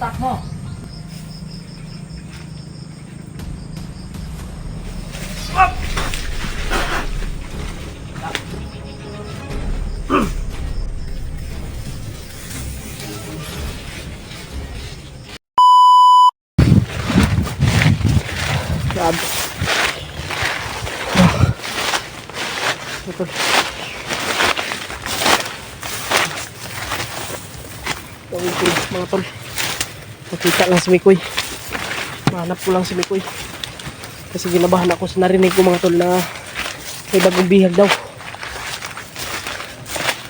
utak mo. Grabe. Ito. Tawid ko mga tol. Nakita lang si Mikoy. Mahanap ko lang si Mikoy. Kasi ginabahan ako sa narinig ko mga tol na may bagong bihag daw.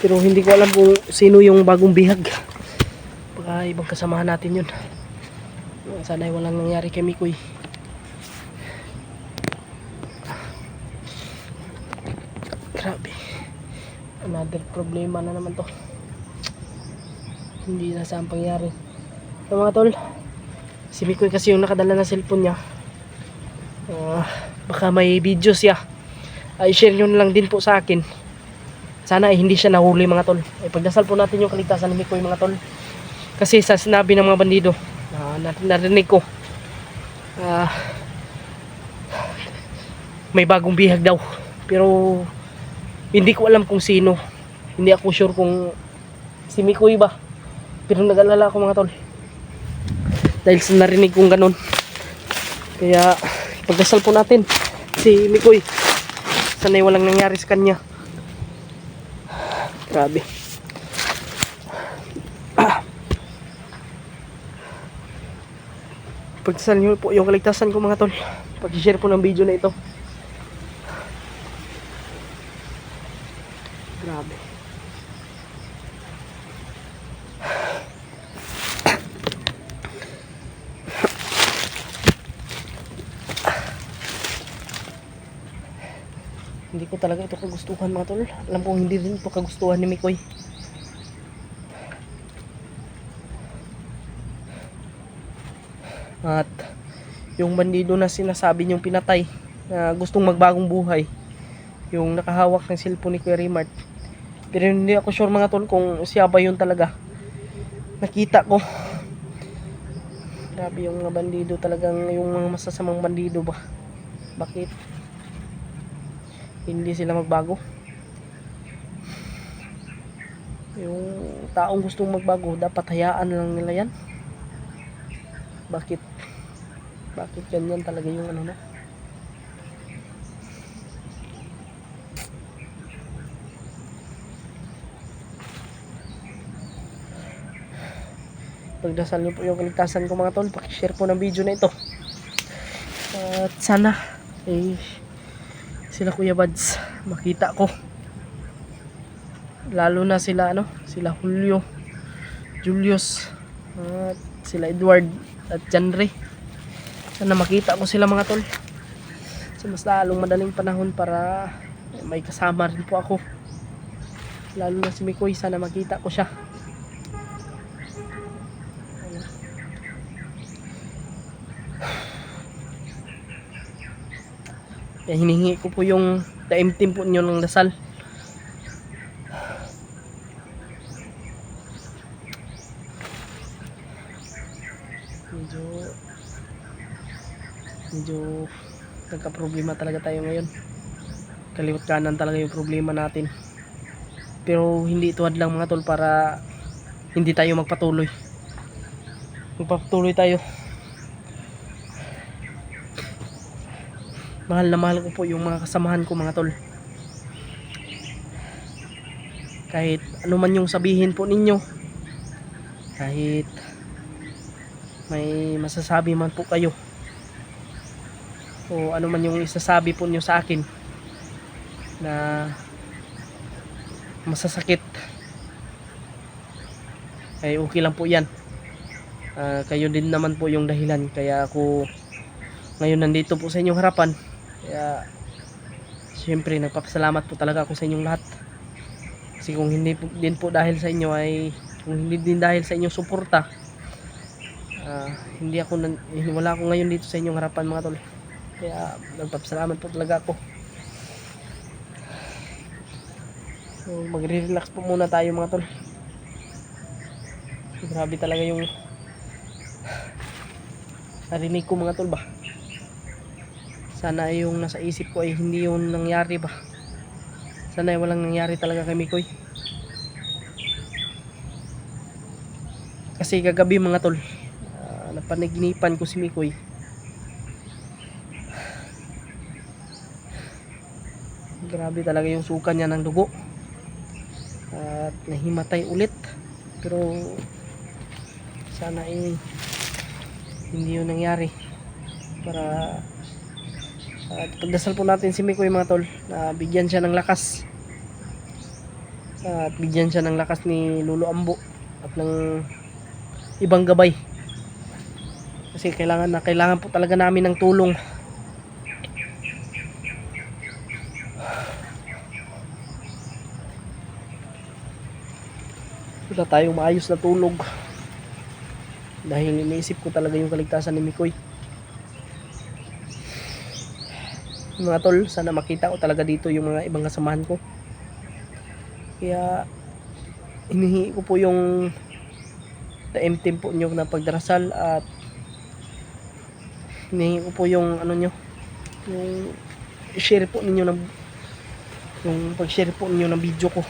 Pero hindi ko alam kung sino yung bagong bihag. Baka ibang kasamahan natin yun. Sana ay walang nangyari kay Mikoy. Grabe. Another problema na naman to. Hindi na saan pangyari. So mga tol, si Mikoy kasi yung nakadala ng cellphone niya. Baka may video siya. I-share nyo lang din po sa akin. Sana ay hindi siya nahuli mga tol. Pagdasal po natin yung kaligtasan ni Mikoy mga tol. Kasi sa sinabi ng mga bandido, narinig ko, may bagong bihag daw. Pero hindi ko alam kung sino. Hindi ako sure kung si Mikoy ba. Pero nag-alala ako mga tol. Dahil sa narinig kong ganun. Kaya pagdasal po natin si Mikoy. Sana'y walang nangyari sa kanya. Grabe. Pagdasal nyo po yung kaligtasan ko mga tol. Pag-share po ng video na ito. Grabe. Hindi ko talaga ito kagustuhan mga tol. Alam kong hindi rin ito kagustuhan ni Mikoy. At yung bandido na sinasabi niyong pinatay na gustong magbagong buhay, yung nakahawak ng cellphone ni Kuya Rimart. Pero hindi ako sure mga tol kung siya ba yun talaga. Nakita ko. Grabe yung mga bandido talagang, yung mga masasamang bandido ba. Bakit hindi sila magbago? Yung taong gustong magbago, dapat hayaan lang nila yan. Bakit ganyan talaga yung ano na? Pagdasal niyo po yung kaligtasan ko mga tol. Pakishare po ng video na ito. At sana sila Kuya Bads makita ko. Lalo na sila sila Julio, Julius, at sila Edward at Janre. Sana makita ko sila mga tol. Sa mas lalong madaling panahon para may kasama rin po ako. Lalo na si Mikoy, sana makita ko siya. Kaya hinihingi ko po yung taimtim po nyo ng dasal. Medyo nagka-problema talaga tayo ngayon. Kaliwat kanan talaga yung problema natin. Pero hindi ito hadlang mga tol para hindi tayo magpatuloy. Magpatuloy tayo. Mahal na mahal ko po yung mga kasamahan ko mga tol. Kahit ano man yung sabihin po ninyo, kahit may masasabi man po kayo, o ano man yung isasabi po nyo sa akin na masasakit, ay okay lang po yan. Kayo din naman po yung dahilan kaya ako ngayon nandito po sa inyong harapan. Kaya siyempre nagpapasalamat po talaga ako sa inyong lahat. Kasi kung hindi po, din po dahil sa inyo kung hindi din dahil sa inyong suporta, wala ako ngayon dito sa inyong harapan mga tol. Kaya nagpapasalamat po talaga ako. So magre-relax po muna tayo mga tol. Grabe talaga yung narinig ko mga tol ba. Sana yung nasa isip ko ay hindi yung nangyari ba. Sana ay walang nangyari talaga kay Mikoy. Kasi kagabi mga tol, napanaginipan ko si Mikoy. Grabe talaga yung suka niya ng dugo. At nahimatay ulit. Pero sana ay hindi yun nangyari. Para at pagdasal po natin si Mikoy mga tol, na bigyan siya ng lakas. At bigyan siya ng lakas ni Lolo Ambo at ng ibang gabay. Kasi kailangan po talaga namin ng tulong. Wala tayong maayos na tulog. Dahil iniisip ko talaga yung kaligtasan ni Mikoy. Mga tol, sana makita ko talaga dito yung mga ibang kasamahan ko. Kaya hinihingi ko po yung taimtim po nyo na pagdarasal. At hinihingi ko po yung ano nyo, yung share po ninyo ng, yung pag-share po ninyo ng video ko,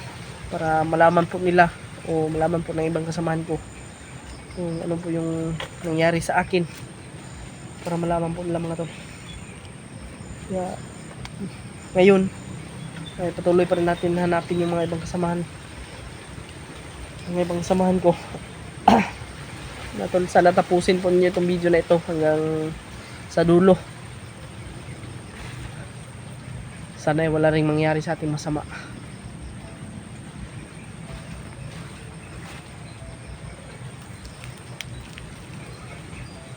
para malaman po nila o malaman po ng ibang kasamahan ko kung ano po yung nangyari sa akin, para malaman po nila mga tol. Kaya ngayon ay patuloy pa rin natin hanapin yung mga ibang kasamahan, mga ibang kasamahan ko. Mga tol, sana tapusin po niyo itong video na ito hanggang sa dulo. Sana ay wala ring mangyari sa ating masama.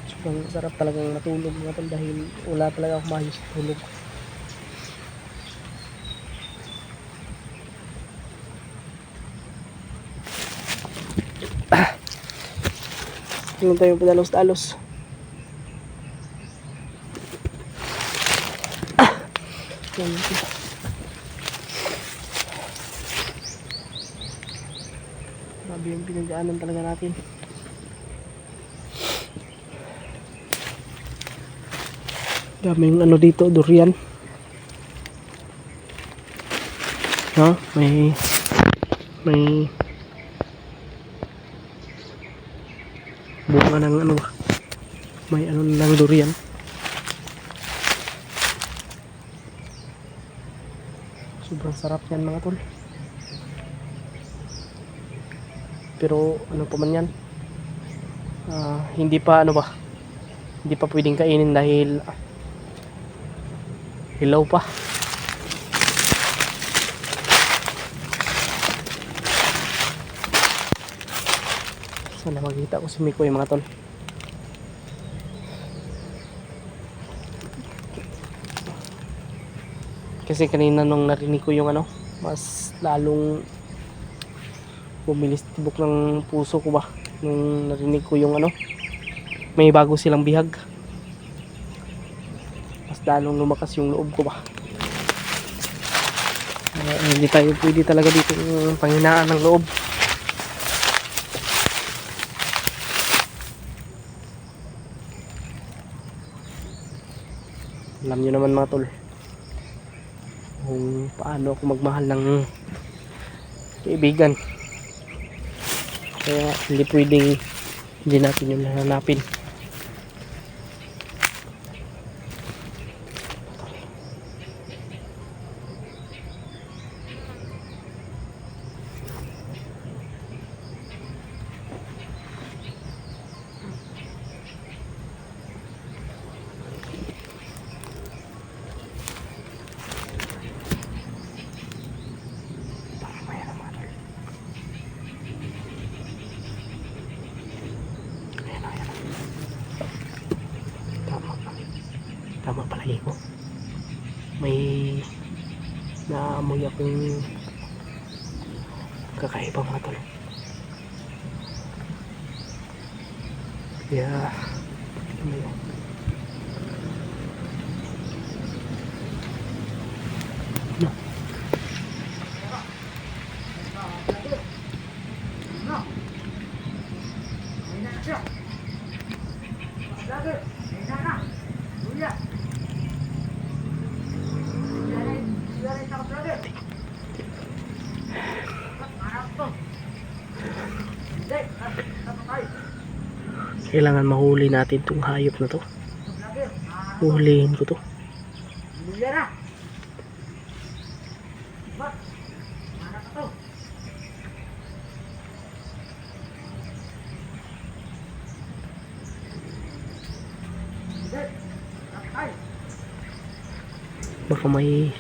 Sobrang sarap talagang matulog mga tol, dahil wala talaga akong maayos na tulog. Tingnan tayo padalos-talos. Grabe yung pinagdaanan talaga natin. Daming ano dito, durian. Ha? May bunga ng ano, may ano ng durian. Sobrang sarap yan mga tol. Pero ano pa man yan, hindi pa ano ba, hindi pa pwedeng kainin dahil hilaw pa. Sana makita ko si Mikoy mga tol. Kasi kanina nung narinig ko yung ano, mas lalong bumilis tibok ng puso ko ba nung narinig ko yung ano, may bago silang bihag. Mas lalong lumakas yung loob ko ba. Hindi tayo pwede talaga dito ng panghinaan ng loob. Alam nyo naman mga tol kung paano ako magmahal ng kaibigan. Kaya hindi pwedeng hindi natin yung hanapin. Tama palagi ko. May naamoy akong kakaiba mga tol. Kaya ano yun? No. Kailangan mahuli natin tong hayop na to. Huhulihin ko to. Baka may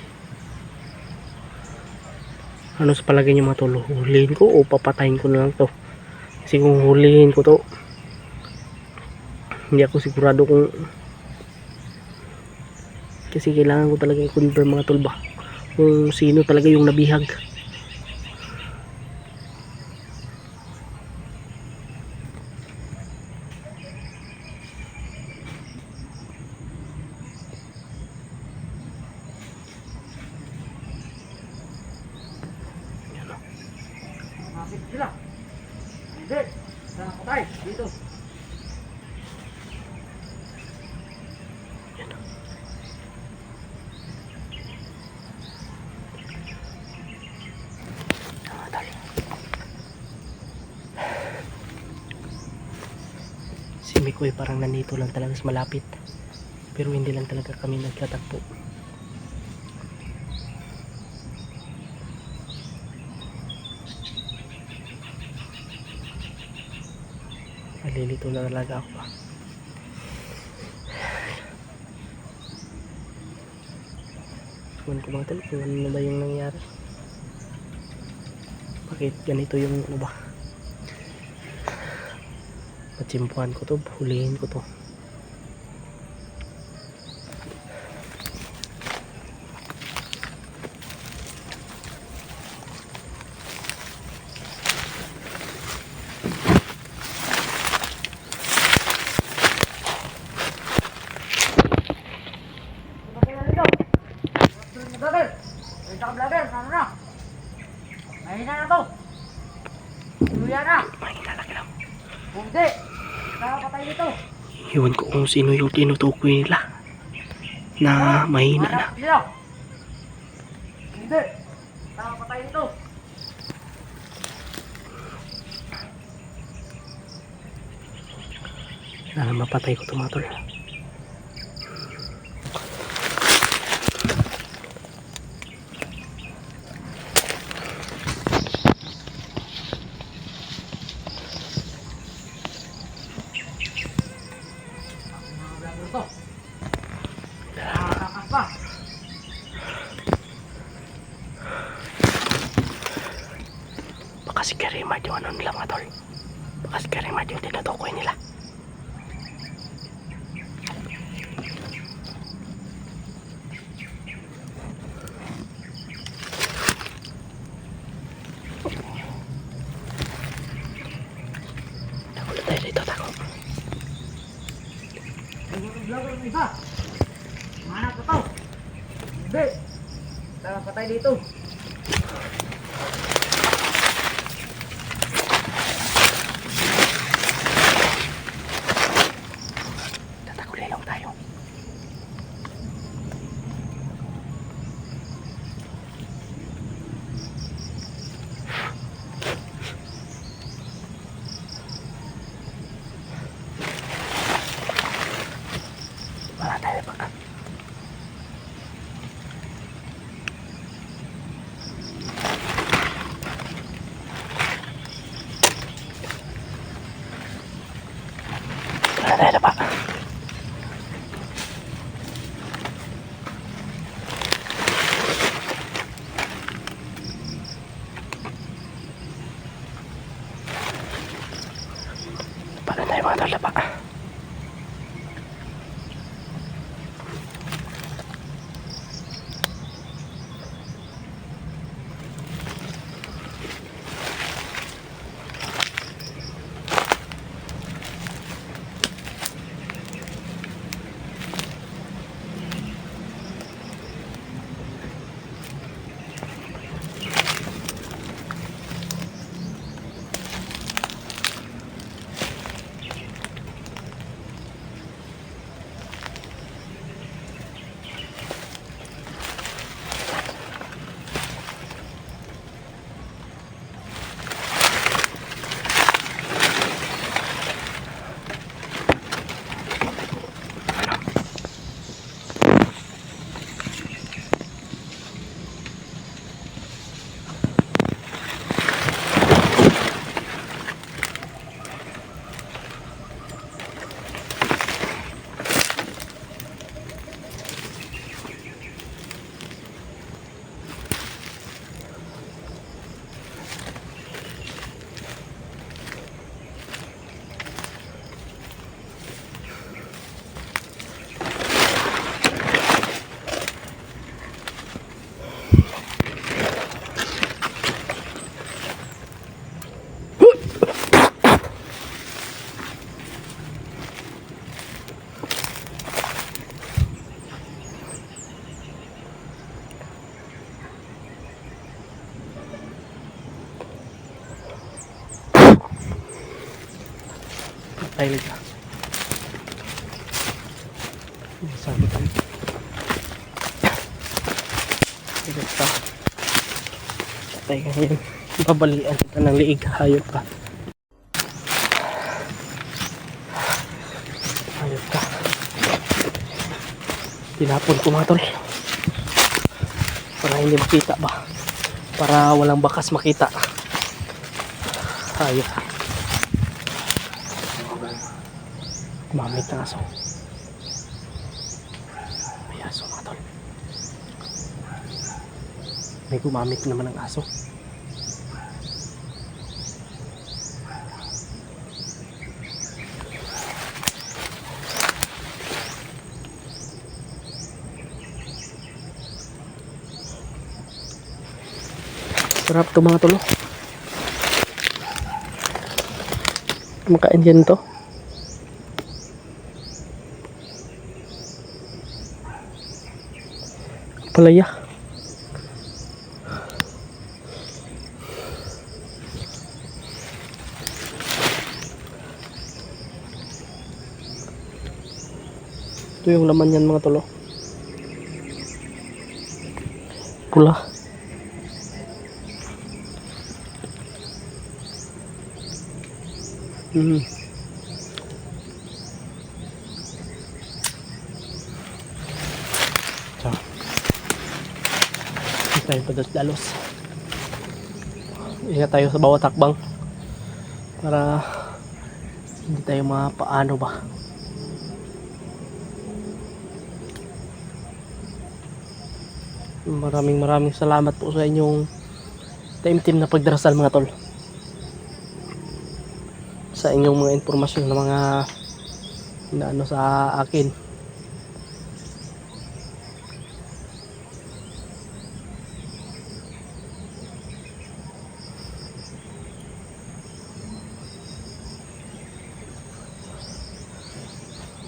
ano sa palagay niyo mga tol, hulihin ko o papatayin ko na lang to. Kasi kung hulihin ko to, hindi ako sigurado kung, kasi kailangan ko talaga i-confirm mga tol ba kung sino talaga yung nabihag. Sila. Hindi. Sana patay. Dito. Si Mikoy parang nandito lang talaga sa malapit. Pero hindi lang talaga kami nagtatakbo. Nalilito na talaga ako. Suman ko mga tol kung ano na ba yung nangyari. Bakit ganito yung ano ba? Patsimpuan ko to, hulihin ko to. Vlogger. Ito ka vlogger. Sana na. Mahina na to. Luya na. Mahina lang lang. Hindi. Sana patay dito. Iwan ko kung sino yung tinutukoy nila na mahina na. Sila. Hindi. Sana patay dito. Sana mapatay ko ito mga tol. Ito. Nakakakas pa. Baka si Karimard yung ano nila mga tol. Baka si Karimard yung tinutukoy nila. Nakulo tayo dito, tako. Vlogger ng isa. Manap na to. Hindi. Sana patay dito. Tatakuli lang tayo. Wala tayo pa. Wala tayo pa. Wala tayo mga tol pa. patay nito. Sabi tayo. Ito. Patay ka ngayon. Babalian kita ng liig. Hayop ka. Hayop ka. Tinapon ko mga tol. Para hindi makita ba. Para walang bakas makita. Hayop. Mamit ng aso. May aso mga tol. May gumamit naman ng aso. Sarap to mga tol. Makain dyan to. Palaya. Ito yung laman yan mga tolo. Pula. So, tayo pados-dalos. Ingat tayo sa bawat takbang para hindi tayo mapaano ba. Maraming salamat po sa inyong taimtim na pagdarasal mga tol. Sa inyong mga impormasyon na mga inaano sa akin.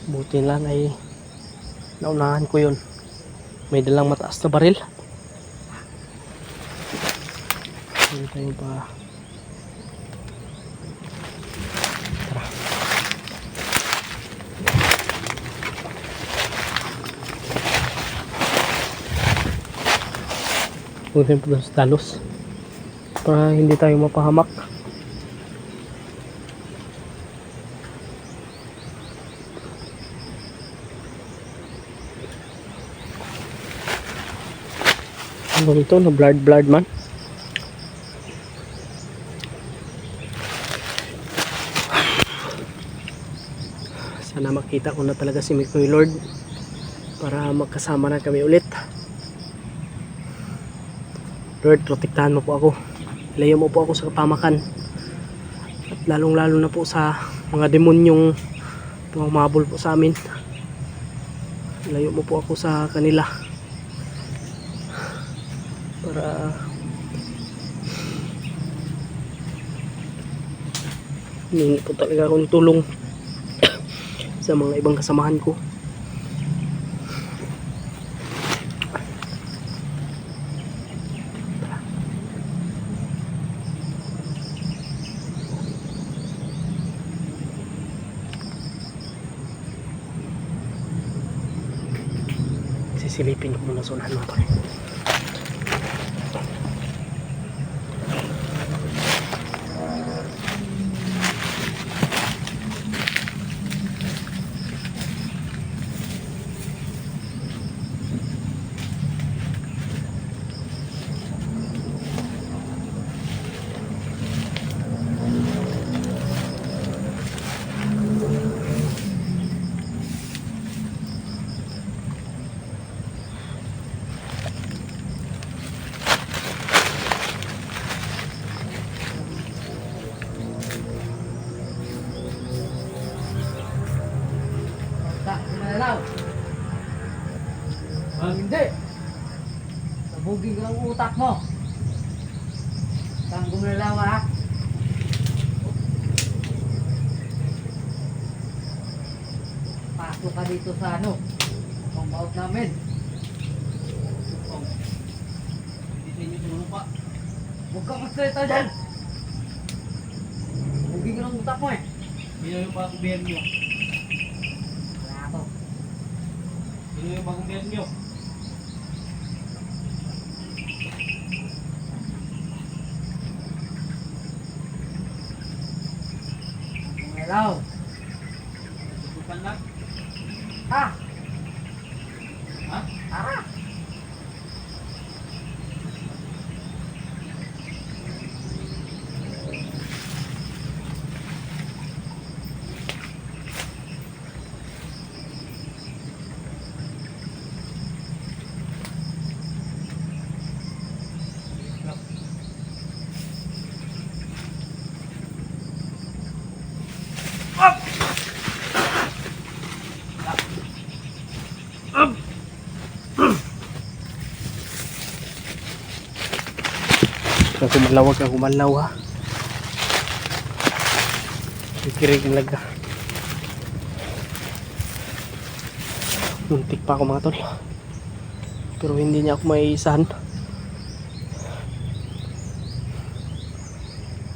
Buti lang ay naunahan ko yun. May dalang mataas na baril. Hindi tayo pa. Tara. Huwag tayo pa sa talos. Para hindi tayo mapahamak. Ano ito? Na blood man. Sana makita ko na talaga si Mikoy Lord para magkasama na kami ulit. Lord, protektahan mo po ako. Ilayo mo po ako sa kapamakan. At lalong lalo na po sa mga demonyong tumamabol po sa amin. Ilayo mo po ako sa kanila. Para hiningi po talaga akong tulong sa mga ibang kasamahan ko. Sisilipin ko muna sa unahan mga tol. Gumalaw. Hindi. Sabugin ko ang utak mo. Saan gumalaw ha? Pasok ka dito sa ano? Compound namin. Hindi sa inyo sumunod pa. Huwag kang magsalita dyan. Sabugin ko ang utak mo eh. Sino yung bagong biyan nyo? Wala ako. Sino yung bagong biyan nyo? Hello. Susukan lang? Ah! Ha? Ah! Wag ka kumalaw ha. Kikirig ng laga. Muntik pa ako mga tol. Pero hindi niya ako maiisahan.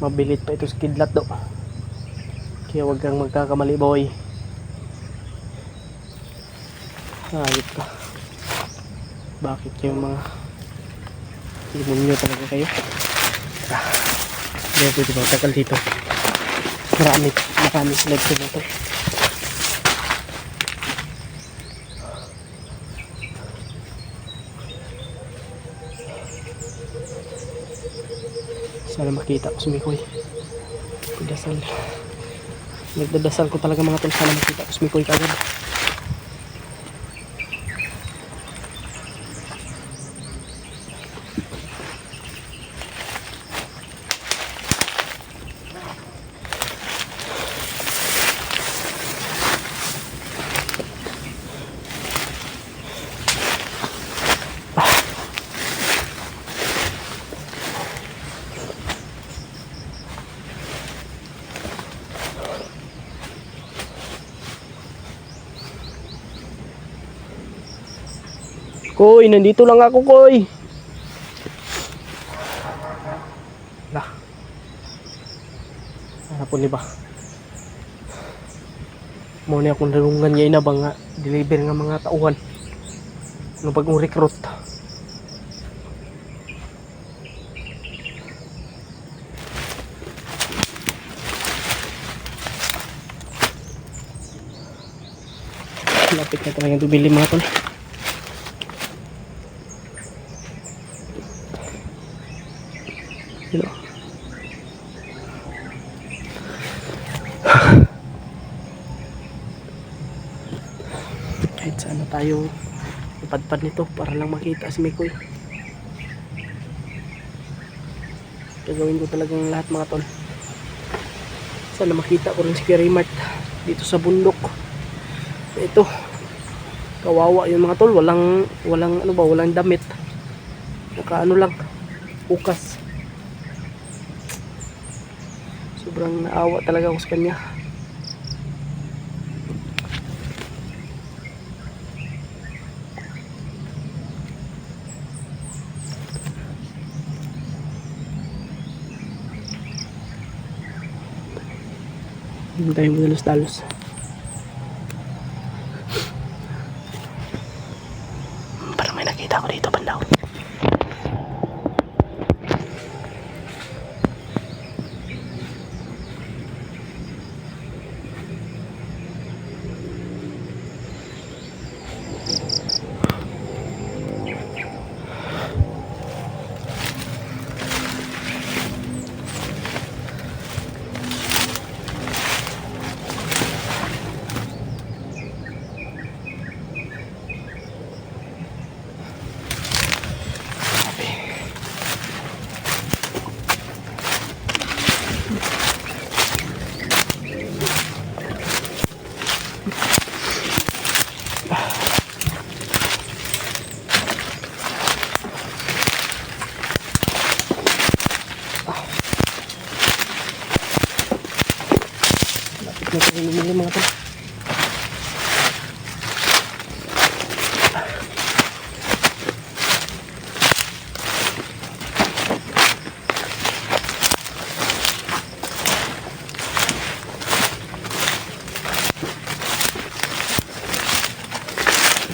Mabilit pa ito sa kidlat do. Kaya wag kang magkakamali boy. Ayop ka. Bakit yung mga demonyo talaga kayo? Hindi pwede ba takal dito. Marami sila dito. Sana makita ko si Mikoy. Nagdadasal ko talaga mga tol. Sana makita ko si Mikoy kagad. Koy, nandito lang ako, Koy. Lah. Hapon ni ba? Muna akong nalungan niya na ba nga deliver nga mga tauhan. Ano bagong recruit. Lapit na talagang bibili mga tol. Hello. Kahit saan na tayo ipadpad nito para lang makita si Mikoy. Gagawin ko talagang lahat mga tol. Sana makita ko rin si Kirimat dito sa bundok. Ito. Kawawa yung mga tol, walang damit. Nakaano lang, ukas. Sobrang naawa talaga ako sa kanya. Hindi tayo madalos-dalos. Parang may nakita ko dito bandaw.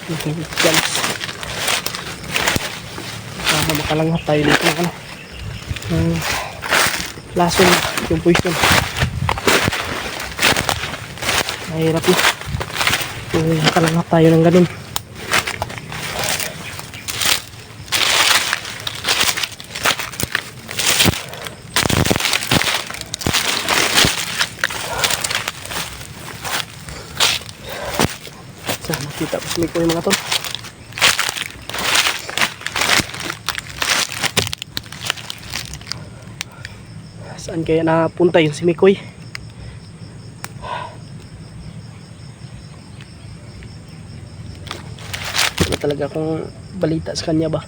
Guys, makalanghap tayo dito ng ano, ng lason, yung poison. Mahirap na kung makalanghap tayo ng ganun. Nakita ko sumiko yung mga tol. Saan kaya napunta yung si Mikoy? Wala talaga akong balita sa kanya ba?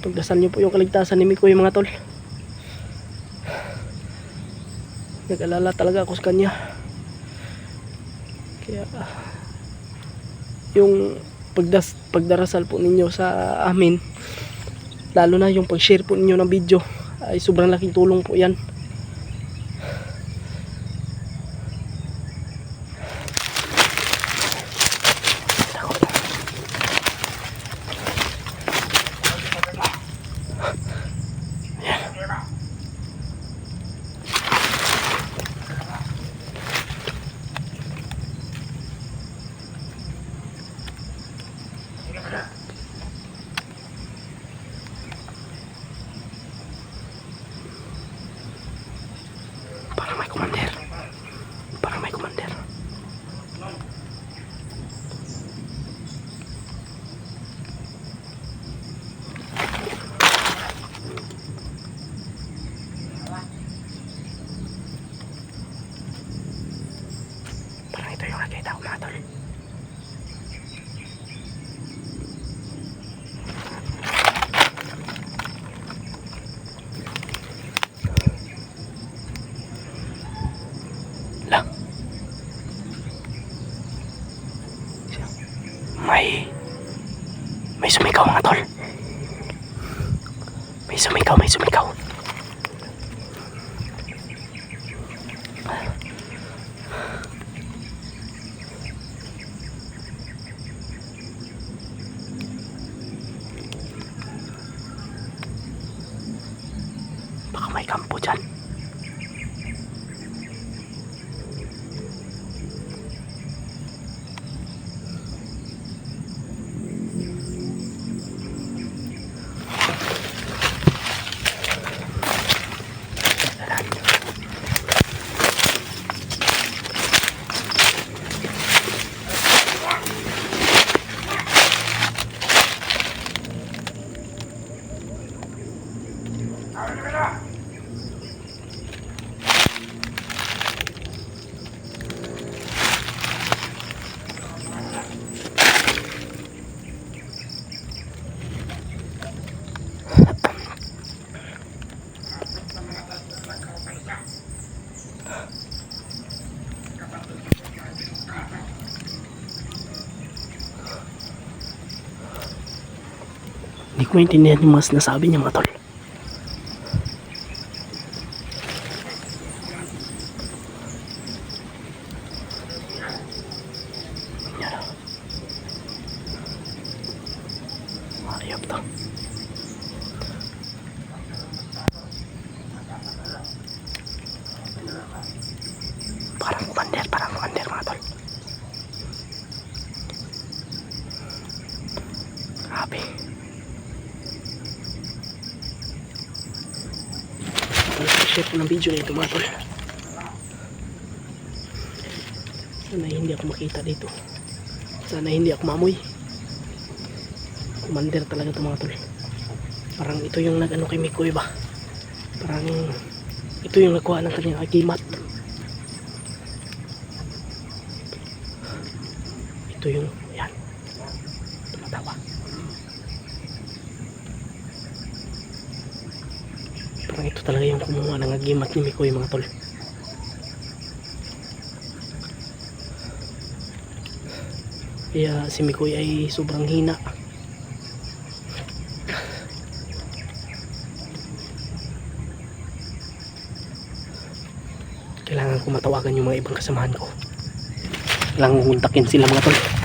Pagdasal niyo po yung kaligtasan ni Mikoy mga tol. Nag-alala talaga ako sa kanya. Kaya yung pagdarasal po ninyo sa amin, lalo na yung pag-share po ninyo ng video, ay sobrang laking tulong po yan. Parang may commander. Parang may commander. Parang ito yung nakita ko mga tol. Lang. May sumigaw mga tol. May sumigaw. Baka may kampo dyan. Hindi ko maintindihan yung mga sinasabi niya mga tol. Ayop to. Parang commander mga tol. Grabe. Share ko ng video na ito mga tol. Sana hindi ako makita dito. Sana hindi ako maamoy. Commander talaga ito mga tol. Parang ito yung nag-ano kay Mikoy ba? Parang ito yung nakuha ng kanyang agimat. Ito yung yan. Tumatawa. Parang ito talaga yung kumuha ng agimat ni Mikoy mga tol. Kaya si Mikoy ay sobrang hina. Kailangan ko matawagan yung mga ibang kasamahan ko. Kailangan kontakin sila mga tol.